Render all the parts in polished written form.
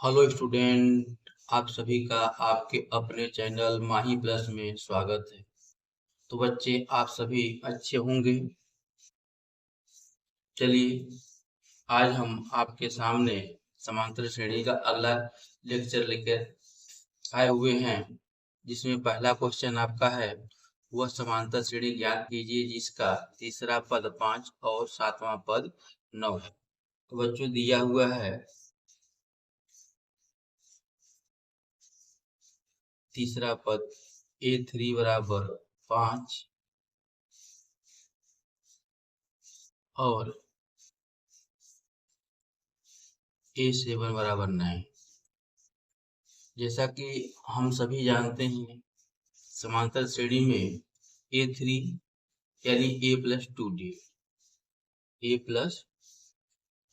Hello student, आप सभी का आपके अपने चैनल माही प्लस में स्वागत है। तो बच्चे आप सभी अच्छे होंगे। चलिए आज हम आपके सामने समांतर श्रेणी का अगला लेक्चर लेकर आए हुए हैं, जिसमें पहला क्वेश्चन आपका है वह समांतर श्रेणी ज्ञात कीजिए जिसका तीसरा पद 5 और सातवां पद 9 है। तो बच्चों दिया हुआ है तीसरा पद A3 बराबर 5 और A7 बराबर 9। जैसा कि हम सभी जानते हैं, समांतर श्रेणी में A3 यानी A+2D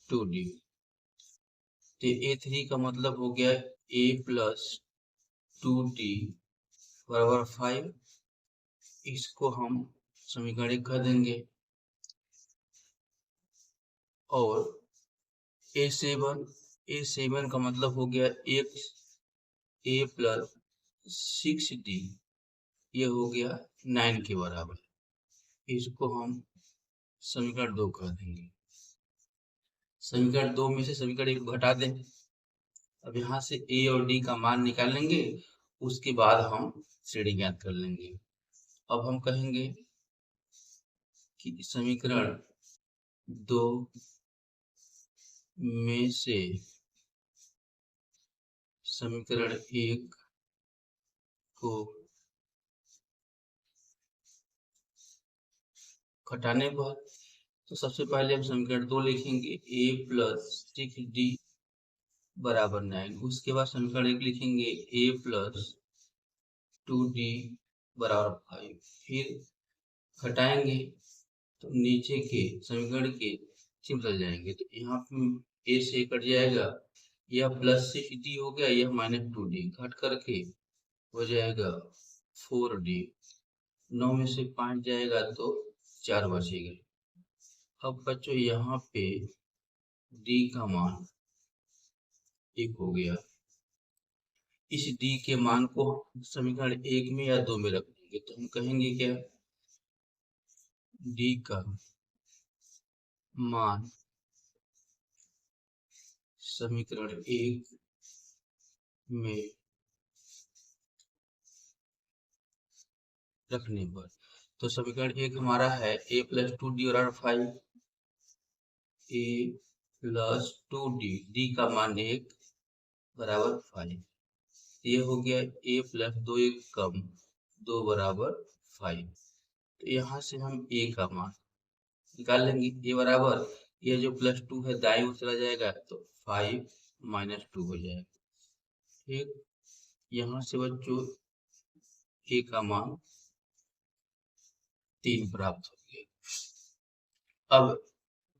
तो A3 का मतलब हो गया A+2D बराबर 5। इसको हम समीकरण एक कर देंगे और A7 का मतलब हो गया A+6D, ये हो गया 9 के बराबर। इसको हम समीकरण 2 कर देंगे। समीकरण 2 में से समीकरण 1 घटा दें। अब यहाँ से A और D का मान निकालेंगे, उसके बाद हम श्रेणी ज्ञात कर लेंगे। अब हम कहेंगे कि समीकरण 2 में से समीकरण 1 को घटाने पर तो सबसे पहले हम समीकरण 2 लिखेंगे A+6D बराबर 9। उसके बाद समीकरण 1 लिखेंगे A+2D बराबर 5। फिर घटाएंगे तो नीचे के समीकरण के चिन्ह बदल जाएंगे। तो यहाँ पे A से कट जाएगा, यह +6D हो गया, यह -2D घट करके हो जाएगा 4D। 9 में से 5 जाएगा तो 4 बचेगा। अब बच्चों यहाँ पे D का मान 1 हो गया। इस D के मान को समीकरण 1 में या 2 में रख देंगे तो हम कहेंगे क्या, D का मान समीकरण 1 में रखने पर तो समीकरण 1 हमारा है A+2D बराबर 5। A+2D, D का मान 1 बराबर 5। ये हो गया A+2 1 कम 2 बराबर 5। तो यहाँ से हम A का मान निकाल लेंगे। A बराबर यह जो +2 है दाईं ओर चला जाएगा तो 5 - 2 हो जाएगा। ठीक, यहाँ से बच्चों A का मान 3 प्राप्त हो गया। अब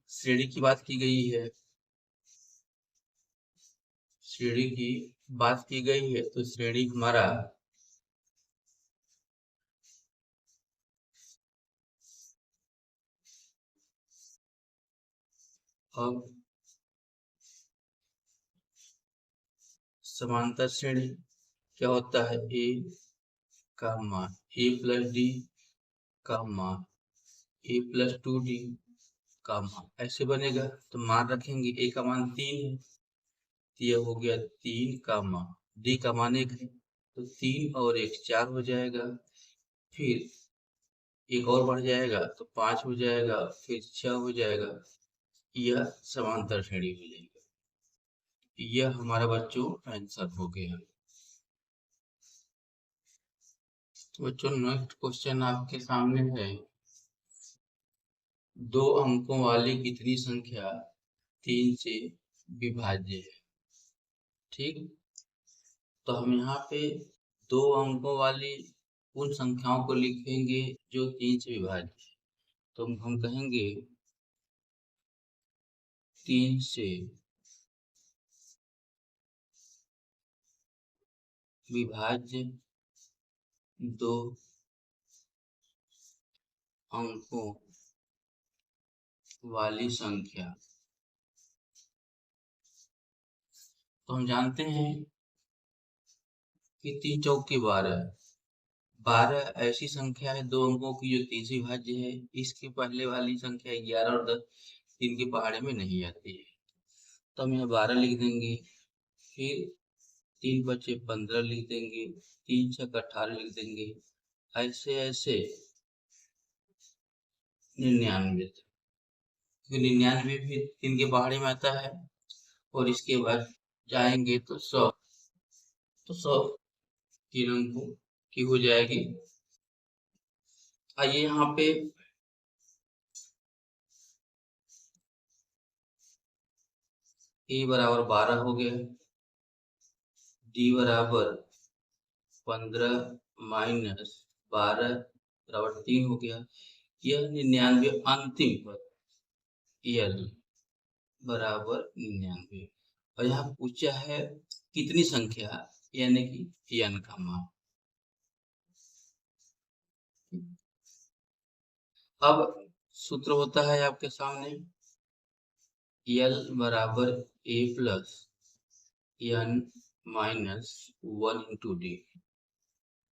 श्रेणी की बात की गई है, श्रेणी की बात की गई है तो श्रेणी हमारा अब समांतर श्रेणी क्या होता है, A का मान A+D का मान A+2D का मान ऐसे बनेगा। तो मान रखेंगे, A का मान 3 है तो यह हो गया 3 का मान, D का मान 1 है तो 3 और 1 4 हो जाएगा। फिर एक और बढ़ जाएगा तो 5 हो जाएगा, फिर 6 हो जाएगा। यह समांतर श्रेणी हो जाएगा। यह हमारा बच्चों आंसर हो गया। बच्चों नेक्स्ट क्वेश्चन आपके सामने है, 2 अंकों वाली कितनी संख्या 3 से विभाज्य है। ठीक, तो हम यहाँ पे 2 अंकों वाली उन संख्याओं को लिखेंगे जो 3 से विभाज्य है। तो हम कहेंगे 3 से विभाज्य 2 अंकों वाली संख्या तो हम जानते हैं कि 3 चौके 12। 12 ऐसी संख्या है 2 अंकों की जो 3 से विभाज्य है। इसके पहले वाली संख्या 11 और 10 3 के पहाड़े में नहीं आती है, तो हम यहाँ 12 लिख देंगे। फिर 3 बचे 15 लिख देंगे, 3 छक 18 लिख देंगे, ऐसे ऐसे 99, क्योंकि 99 भी 3 के पहाड़े में आता है। और इसके बाद जाएंगे तो 100, तो 100 3 अंकों की हो जाएगी। आइए यहाँ पे a बराबर 12 हो गया, d बराबर 15 माइनस 12 बराबर 3 हो गया। यह 99 अंतिम पद l बराबर 99। और यहाँ पूछा है कितनी संख्या, यानी कि n का मान। अब सूत्र होता है आपके सामने l बराबर a plus n minus 1 into D.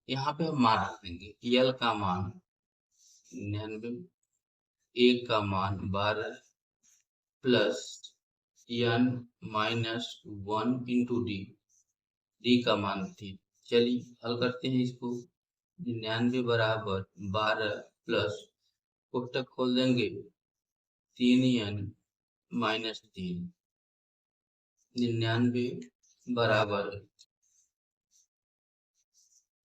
यहाँ पे हम मान रख देंगे, l का मान 99, a का मान 12 plus n minus 1 into D, D का मान 3। चलिए हल करते हैं इसको। 99 बराबर 12 प्लस कोष्टक खोल देंगे 3n माइनस 3। 99 बराबर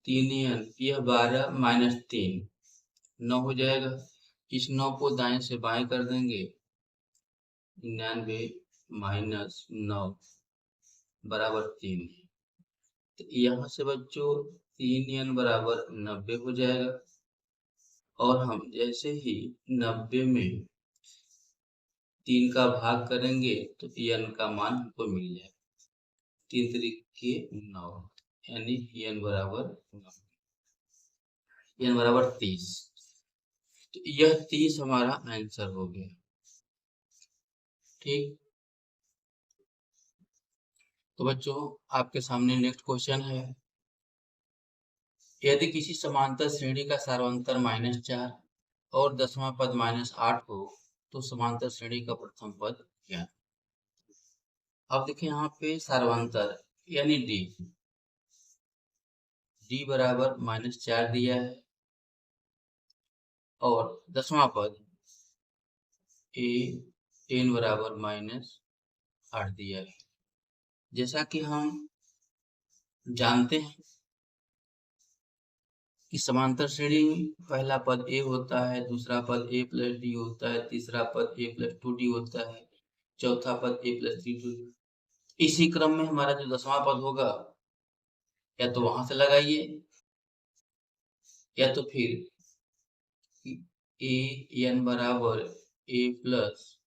3n, यह 12 माइनस 3 9 हो जाएगा। इस 9 को दाएं से बाएं कर देंगे। 99 माइनस 9 बराबर 3। तो यहाँ से बच्चों 3n बराबर 90 हो जाएगा। और हम जैसे ही 90 में 3 का भाग करेंगे तो n का मान हमको मिल जाएगा 3 तरीके 9, यानी n बराबर 30। तो यह 30 हमारा आंसर हो गया। ठीक, तो बच्चों आपके सामने नेक्स्ट क्वेश्चन है, यदि किसी समांतर श्रेणी का सार्वंतर -4 और 10वां पद -8 हो तो समांतर श्रेणी का प्रथम पद क्या है? अब देखिए यहाँ पे सार्वंतर यानी डी बराबर -4 दिया है और 10वां पद ए 10 बराबर -8 दिया है। जैसा कि हम जानते हैं कि समांतर श्रेणी में पहला पद ए होता है, दूसरा पद ए प्लस डी होता है, तीसरा पद ए प्लस 2d होता है, चौथा पद ए प्लस 3d। इसी क्रम में हमारा जो 10वां पद होगा, या तो वहां से लगाइए या तो फिर ए n बराबर A plus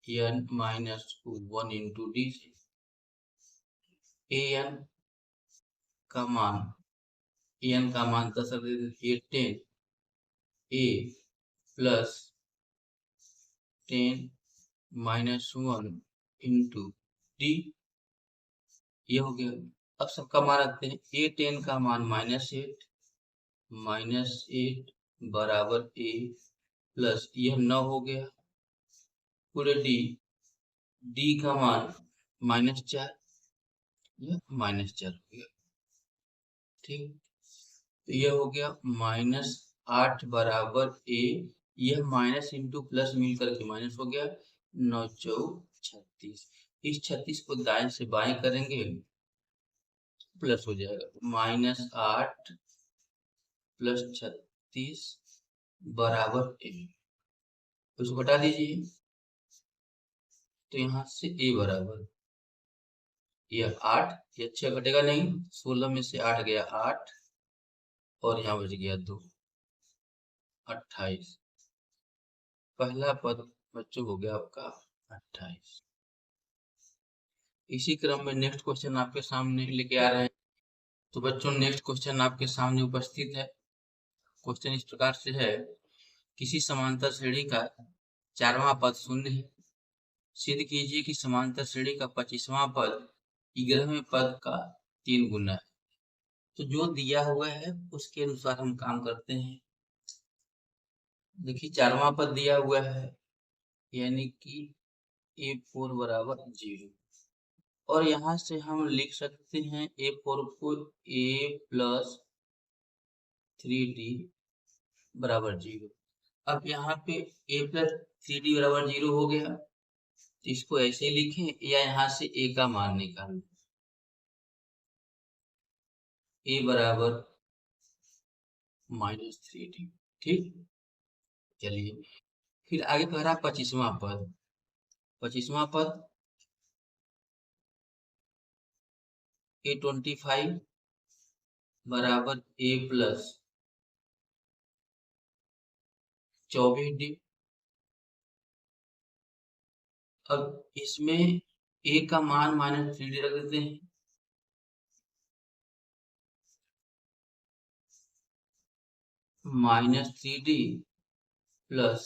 n minus 1 into D से ए n का मान 10 रख देते, 10 A plus 10 minus 1 into D, ये हो गया। अब सबका मान रखते हैं, ए 10 का मान -8 बराबर ए प्लस यह 9 हो गया पूरे डी का मान -4, यह -4 हो गया। ठीक, तो यह हो गया -8 बराबर ए, यह माइनस इंटू प्लस मिल करके माइनस हो गया, 9 चौक 36। इस 36 को दाएं से बाएं करेंगे प्लस हो जाएगा, -8 प्लस 36 बराबर ए। उसको घटा दीजिए तो यहाँ से ए बराबर यह 8, ये 6 घटेगा नहीं, 16 में से 8 गया 8 और यहाँ बच गया 2, 28। पहला पद बच्चों हो गया आपका 28। इसी क्रम में नेक्स्ट क्वेश्चन आपके सामने लेके आ रहे हैं। तो बच्चों नेक्स्ट क्वेश्चन आपके सामने उपस्थित है। क्वेश्चन इस प्रकार से है, किसी समांतर श्रेणी का 4वां पद शून्य है, सिद्ध कीजिए कि समांतर श्रेणी का 25वां पद 11वें पद का 3 गुना है। तो जो दिया हुआ है उसके अनुसार हम काम करते हैं। देखिए 4वां पद दिया हुआ है, यानी कि A4 बराबर 0, और यहाँ से हम लिख सकते हैं A4 को A प्लस 3D बराबर 0। अब यहाँ पे A प्लस 3D बराबर 0 हो गया, तो इसको ऐसे लिखें या यहाँ से A का मान निकालें। A बराबर -3D, ठीक। चलिए फिर आगे कह रहा 25वां पद। 25वां पद A25 बराबर A प्लस 24D। अब इसमें A का मान -3D रख देते हैं, -3D प्लस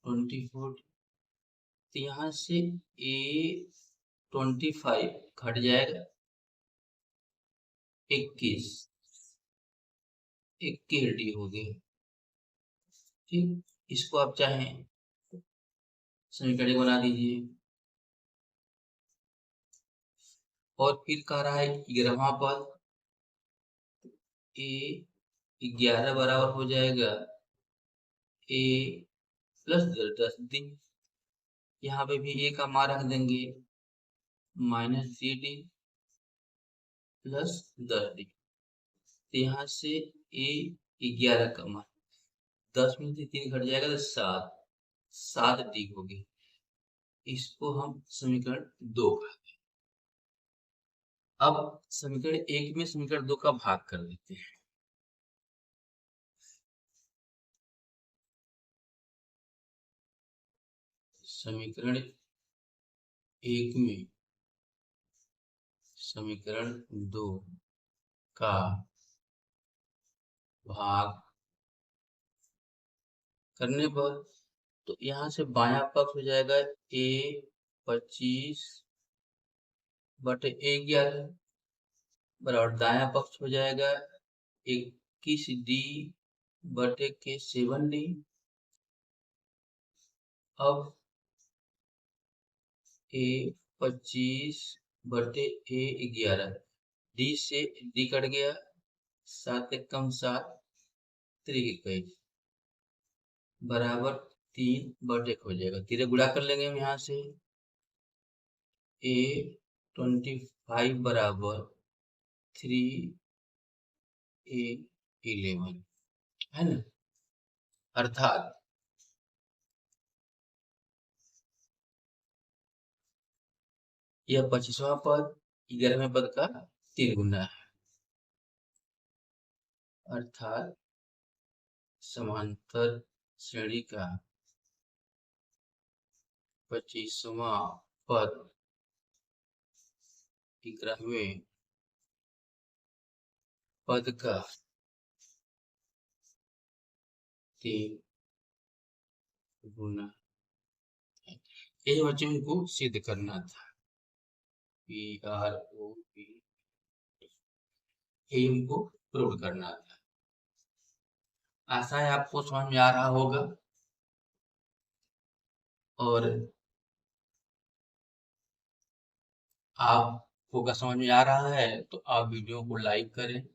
24D। तो यहाँ से A25 घट जाएगा 21 D हो गया, ठीक। इसको आप चाहें समीकरण बना दीजिए। और फिर कह रहा है 11वां पद A11 बराबर हो जाएगा A प्लस 10D। यहाँ पे भी A का मान रख देंगे -3D प्लस 10D। तो यहाँ से A11 का मान 10 में से 3 घट जाएगा तो 7D हो गया। इसको हम समीकरण 2 कहते हैं। अब समीकरण 1 में समीकरण 2 का भाग कर देते हैं। समीकरण 1 में समीकरण 2 का भाग करने पर तो यहाँ से बायां पक्ष हो जाएगा A25 बटे A11 बराबर दायां पक्ष हो जाएगा 21D बटे के 7D। अब A25 बटे A11, D से D कट गया, 7 कम 7 3 बराबर 3 बटे हो जाएगा। 3 गुणा कर लेंगे हम यहाँ से A25 बराबर 3A11 है ना, अर्थात यह 25वां पद 11वें पद का 3 गुना है, अर्थात समांतर श्रेणी का 25वां पद 11वें पद का 3 गुना है। ये बच्चों को सिद्ध करना था, PROV, ये हमको प्रूव करना था। आशा है आपको समझ में आ रहा होगा। और आपको अगर समझ में आ रहा है तो आप वीडियो को लाइक करें,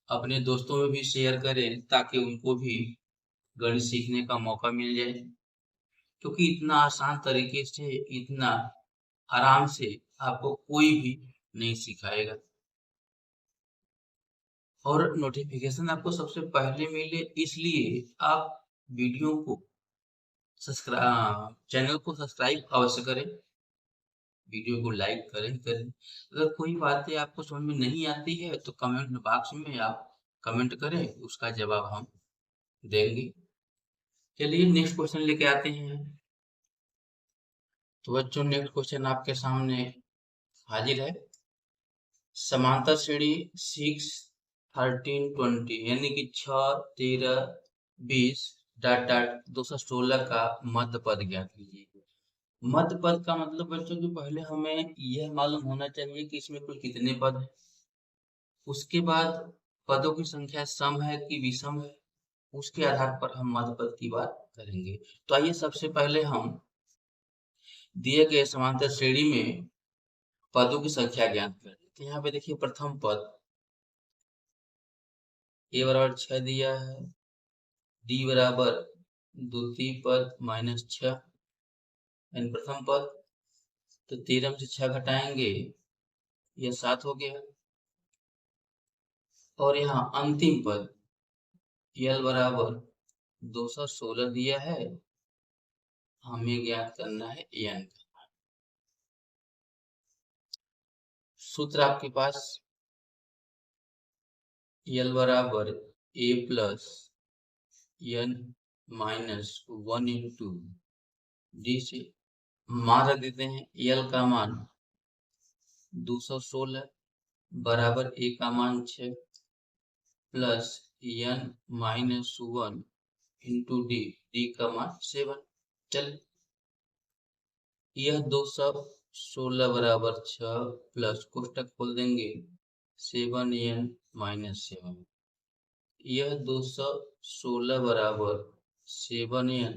अपने दोस्तों में भी शेयर करें ताकि उनको भी गणित सीखने का मौका मिल जाए, क्योंकि इतना आसान तरीके से, इतना आराम से आपको कोई भी नहीं सिखाएगा। और नोटिफिकेशन आपको सबसे पहले मिले इसलिए आप वीडियो को चैनल को सब्सक्राइब अवश्य करें, वीडियो को लाइक करें। अगर कोई बातें आपको समझ में नहीं आती है तो कमेंट बॉक्स में आप कमेंट करें, उसका जवाब हम देंगे। चलिए नेक्स्ट क्वेश्चन लेके आते हैं। तो बच्चों नेक्स्ट क्वेश्चन आपके सामने हाजिर है। समांतर श्रेणी 6, 13, 20 यानी कि 6, 13, 20 ... 216 का मध्य पद ज्ञात कीजिए। मध्य पद का मतलब बच्चों कि पहले हमें यह मालूम होना चाहिए कि इसमें कुल कितने पद हैं। उसके बाद पदों की संख्या सम है कि विषम है, उसके आधार पर हम मध्य पद की बात करेंगे। तो आइए सबसे पहले हम दिए गए समांतर श्रेणी में पदों की संख्या ज्ञात करें। तो यहाँ पे देखिए प्रथम पद a बराबर 6 दिया है, d बराबर द्वितीय पद माइनस 6 यानी प्रथम पद। तो 13 में से 6 घटाएंगे, यह 7 हो गया। और यहाँ अंतिम पद l बराबर 216 दिया है, हमें ज्ञात करना है n का। सूत्र आपके पास l बराबर a plus n minus 1 into D से मान रख देते हैं। l का मान 216 बराबर a का मान 6 plus n minus 1 into D का मान 7। चल यह 216 बराबर 6 प्लस कोष्टक खोल देंगे 7n माइनस 7। यह 216 बराबर 7n,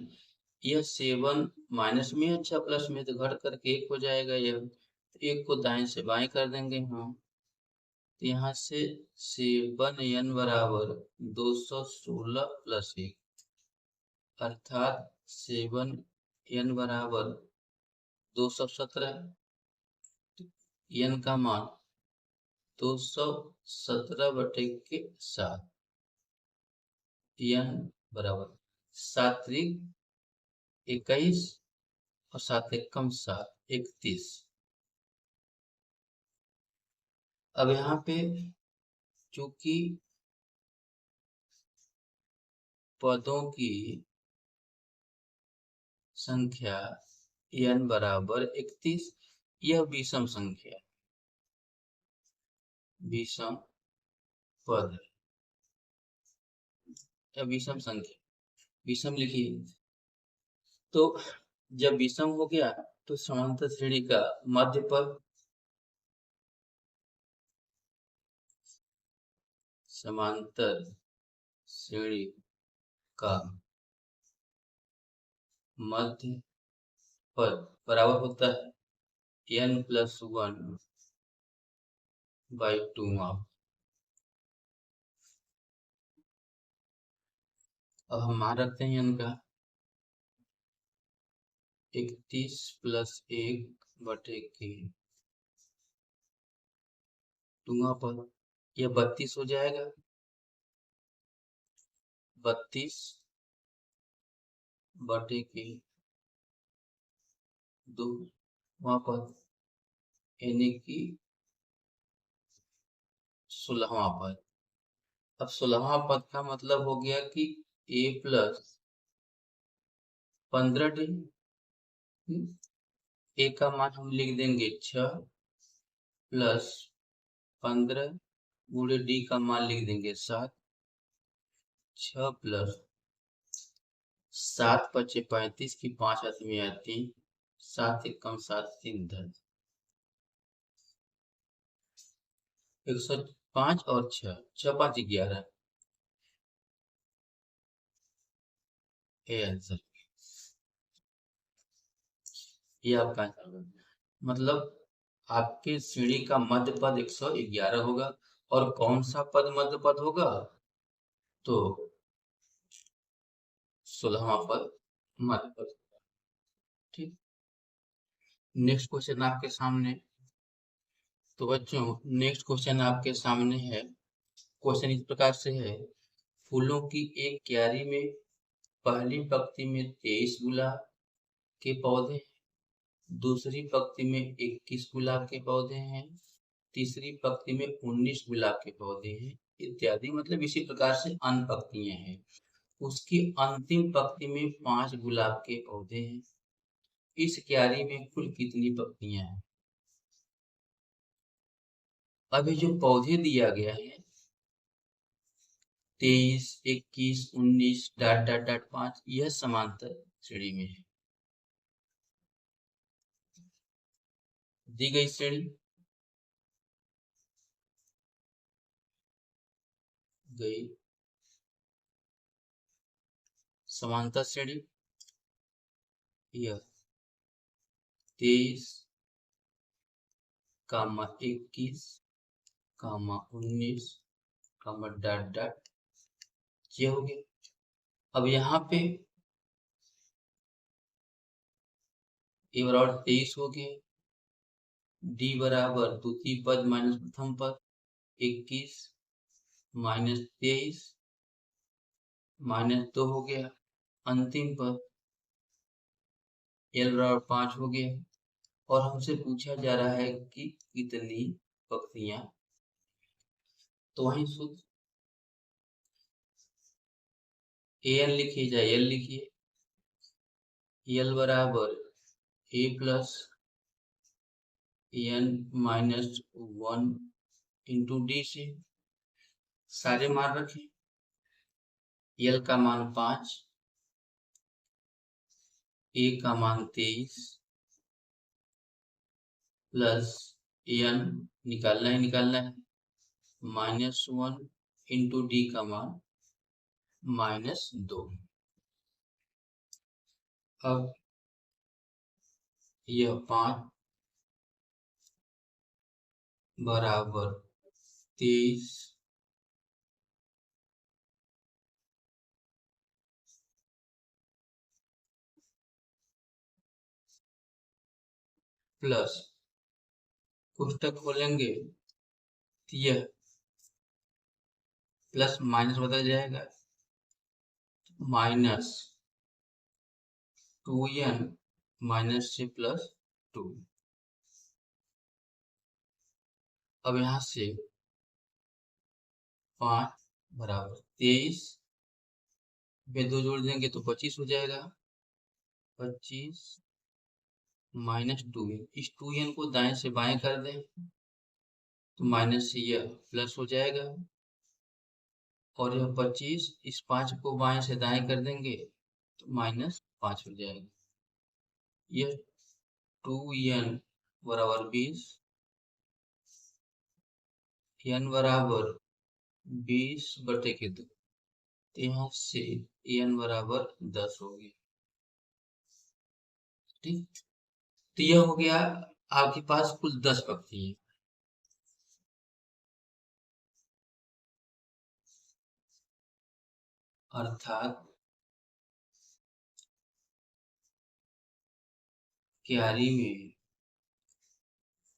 यह 7 माइनस में अच्छा प्लस में तो घट करके 1 हो जाएगा। यह एक को दाएं से बाएं कर देंगे हम। तो यहाँ से 7n बराबर 216 प्लस 1 अर्थात 7n बराबर 217। n का मान 217 बटे के 7, n बराबर 7 त्रिक 21 और 7 एकम 7, 31। अब यहाँ पे चूंकि पदों की संख्या n बराबर 31, यह विषम संख्या विषम पद है या विषम संख्या, विषम लिखिए। तो जब विषम हो गया तो समांतर श्रेणी का मध्य पद, समांतर श्रेणी का मध्य पद बराबर होता है n प्लस 1 बाई 2 आप। अब हम मान रखते हैं n का 31 प्लस 1 बटे के 2 पद, यह 32 हो जाएगा। 32 बटे के 2 पद यानी कि 16वां पद। अब 16वां पद का मतलब हो गया कि a प्लस 15d। a का मान हम लिख देंगे 6 प्लस 15 गुणे d का मान लिख देंगे 7। 6 प्लस 7 पचे 35 की 5 हाथ में आती, 7 एकम 7 3 10, 105 और 6 6 5 11, ये आंसर। ये आपका आंसर मतलब आपके श्रेणी का मध्य पद 111 होगा। और कौन सा पद मध्य पद होगा? तो 16वां पद मध्य पद। ठीक, नेक्स्ट क्वेश्चन आपके सामने। तो बच्चों नेक्स्ट क्वेश्चन आपके सामने है। क्वेश्चन इस प्रकार से है, फूलों की एक क्यारी में पहली पंक्ति में 23 गुलाब के पौधे, दूसरी पंक्ति में 21 गुलाब के पौधे हैं, तीसरी पंक्ति में 19 गुलाब के पौधे हैं इत्यादि। मतलब इसी प्रकार से अन्य पंक्तियां हैं। उसकी अंतिम पंक्ति में 5 गुलाब के पौधे हैं। इस क्यारी में कुल कितनी पंक्तियां हैं? अभी जो पौधे दिया गया है 23, 21, 19 डॉट डॉट डॉट 5, यह समांतर श्रेणी में है। दी गई श्रेणी गई समांतर श्रेणी यह 23, 21, 19, डॉट डॉट ये हो गया। अब यहाँ पे ए बराबर 23 हो गया, डी बराबर द्वितीय पद माइनस प्रथम पद 21 माइनस 23 माइनस 2 हो गया, अंतिम पद एल बराबर 5 हो गया। और हमसे पूछा जा रहा है कि कितनी पंक्तियां, तो वहीं सूत्र एन लिखिए जाए एल लिखिए, एल बराबर A plus N minus 1 into D से सारे मान रखें। एल का मान 5, ए का मान 23 प्लस एन निकालना है -1 इंटू डी का मान -2। अब यह 5 बराबर 23 प्लस कोष्टक खोलेंगे तो यह प्लस माइनस बदल जाएगा, -2n माइनस से +2। अब यहाँ से 5 बराबर 23 में 2 जोड़ देंगे तो 25 हो जाएगा, 25 -2n, इस 2n को दाएं से बाएं कर दें तो माइनस से यह प्लस हो जाएगा, और यह 25 इस 5 को बाएं से दाएं कर देंगे तो -5 हो जाएगा। यह 2n बराबर 20, n बराबर 20/2, तो यहाँ से n बराबर 10 हो गया। ठीक, तो यह हो गया आपके पास कुल 10 पंक्ति है। अर्थात क्यारी में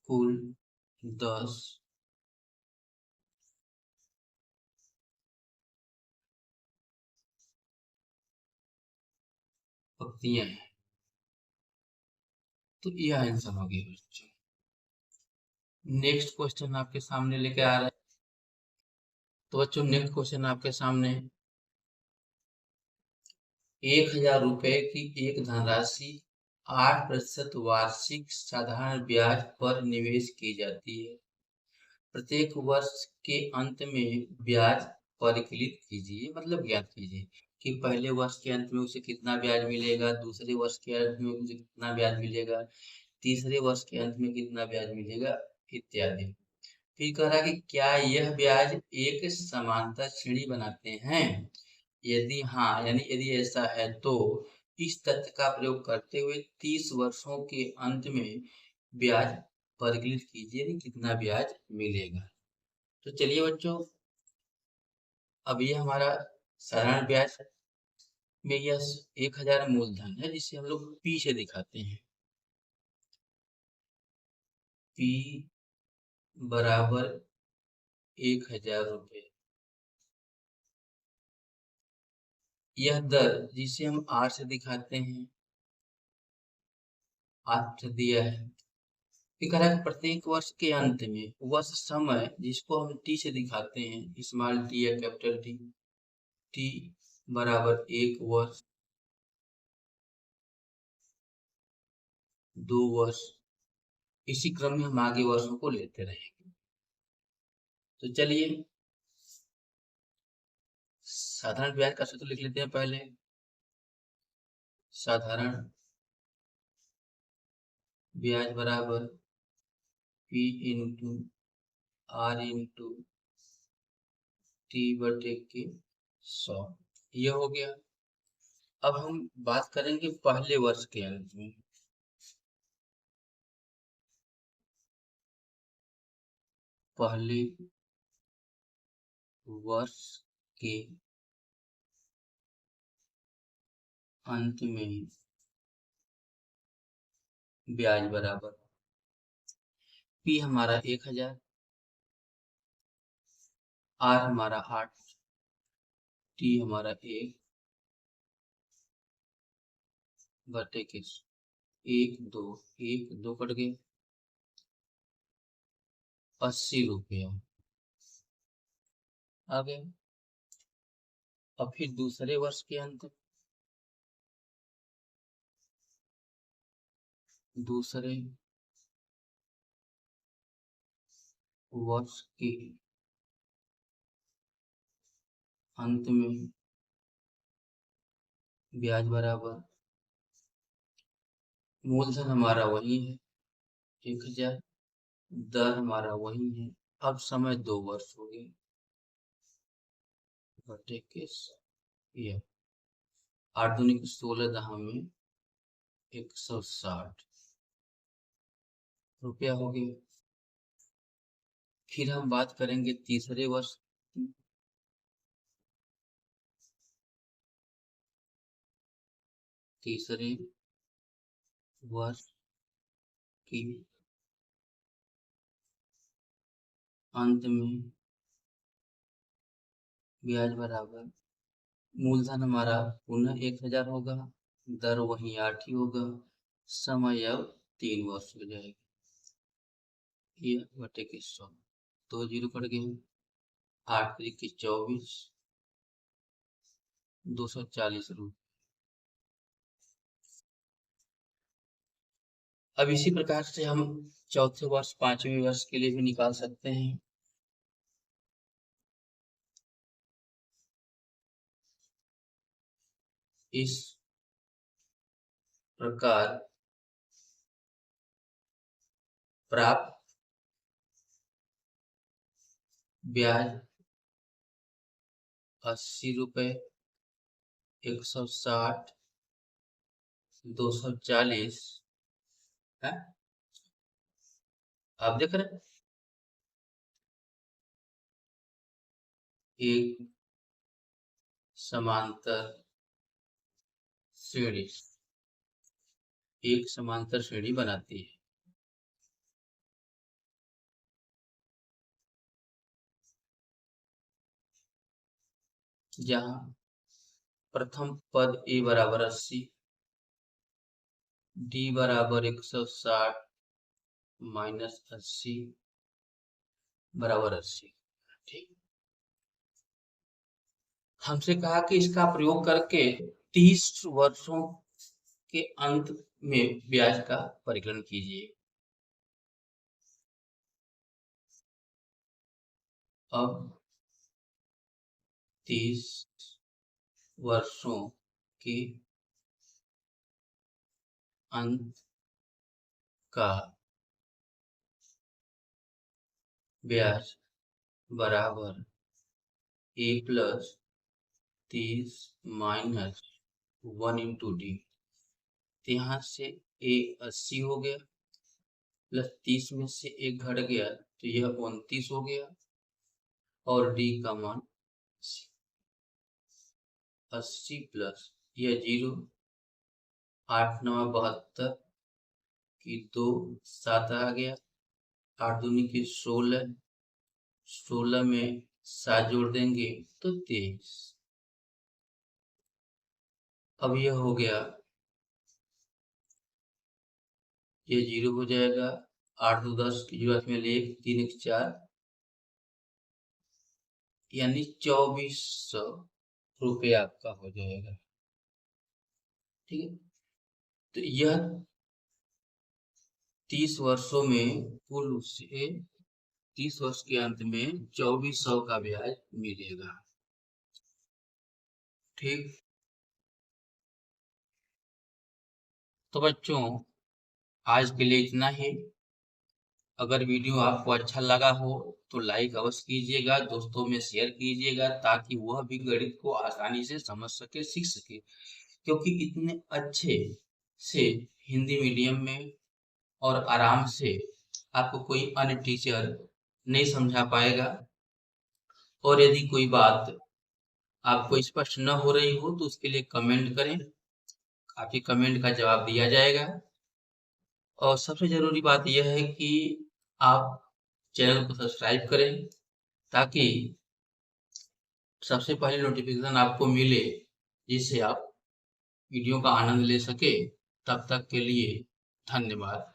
कुल 10 पंक्तियां हैं। तो यह आंसर हो गया बच्चों। नेक्स्ट क्वेश्चन आपके सामने लेके आ रहा है। तो बच्चों नेक्स्ट क्वेश्चन आपके सामने 1000 रुपए की एक धनराशि 8% वार्षिक साधारण ब्याज पर निवेश की जाती है। प्रत्येक वर्ष के अंत में ब्याज परिकलित कीजिए, मतलब ज्ञात कीजिए कि पहले वर्ष के अंत में उसे कितना ब्याज मिलेगा, दूसरे वर्ष के अंत में उसे कितना ब्याज मिलेगा, तीसरे वर्ष के अंत में कितना ब्याज मिलेगा, इत्यादि। फिर कह रहा है कि क्या यह ब्याज एक समांतर श्रेणी बनाते हैं? यदि हाँ, यानी यदि ऐसा है तो इस तथ्य का प्रयोग करते हुए 30 वर्षों के अंत में ब्याज परिकलित कीजिए, कितना ब्याज मिलेगा। तो चलिए बच्चों, अब ये हमारा साधारण ब्याज में यह 1000 मूलधन है, जिसे हम लोग P से दिखाते हैं। P बराबर 1000 रुपये। यह दर जिसे हम R से दिखाते हैं, R दिया है। फिर कह रहा है प्रत्येक वर्ष के अंत में वर्ष समय जिसको हम T से दिखाते हैं, स्मॉल टी या कैपिटल टी, T बराबर 1 वर्ष, 2 वर्ष, इसी क्रम में हम आगे वर्षों को लेते रहेंगे। तो चलिए साधारण ब्याज का सूत्र लिख लेते हैं पहले। साधारण ब्याज बराबर P into R into T/100 यह हो गया। अब हम बात करेंगे पहले वर्ष के अंत में। पहले वर्ष के अंत में ब्याज बराबर P हमारा 1000, R हमारा 8, T हमारा 1 बटे के 1 2 कट गए, 80 रुपया आ गए। अब फिर दूसरे वर्ष के अंत, दूसरे वर्ष के अंत में ब्याज बराबर, मूलधन हमारा वही है 1000, दर हमारा वही है। अब समय 2 वर्ष हो गए बटे के 8 दूनी 16 दहा में 160 रुपया हो गए। फिर हम बात करेंगे तीसरे वर्ष की। तीसरे वर्ष की अंत में ब्याज बराबर, मूलधन हमारा पुनः 1000 होगा, दर वही 8 ही होगा, समय अब 3 वर्ष हो जाएगा। ये बटे के 100, 2 जीरो कट गए, 8 की 24, 240 रुपये। अब इसी प्रकार से हम चौथे वर्ष, पांचवें वर्ष के लिए भी निकाल सकते हैं। इस प्रकार प्राप्त ब्याज 80 रुपये, 160, 240 है। आप देख रहे हैं एक समांतर श्रेणी, एक समांतर श्रेणी बनाती है। जहां प्रथम पद A बराबर 80, D बराबर 160 माइनस 80 बराबर 80। ठीक, हमसे कहा कि इसका प्रयोग करके 30 वर्षों के अंत में ब्याज का परिकलन कीजिए। अब 30 वर्षों के अंत का ब्याज बराबर A plus 30 minus 1 into D. यहाँ से A 80 हो गया, प्लस 30 में से 1 घट गया तो यह 29 हो गया, और डी का मान 80 प्लस यह 0, 8 9 72 की 2 7 आ गया, 8 दूनी की 16, 16 में 7 जोड़ देंगे तो 23। अब यह हो गया, ये 0 हो जाएगा, 8 2 10 की जरूरत में 1 3 1 4, यानी 2400 रुपया आपका हो जाएगा। ठीक है, तो यह 30 वर्षों में कुल से 30 वर्ष के अंत में 2400 का ब्याज मिलेगा। ठीक, तो बच्चों आज के लिए इतना ही। अगर वीडियो आपको अच्छा लगा हो तो लाइक अवश्य कीजिएगा, दोस्तों में शेयर कीजिएगा ताकि वह भी गणित को आसानी से समझ सके, सीख सके। क्योंकि इतने अच्छे से हिंदी मीडियम में और आराम से आपको कोई अन्य टीचर नहीं समझा पाएगा। और यदि कोई बात आपको स्पष्ट न हो रही हो तो उसके लिए कमेंट करें, आपके कमेंट का जवाब दिया जाएगा। और सबसे ज़रूरी बात यह है कि आप चैनल को सब्सक्राइब करें ताकि सबसे पहले नोटिफिकेशन आपको मिले, जिससे आप वीडियो का आनंद ले सके। तब तक के लिए धन्यवाद।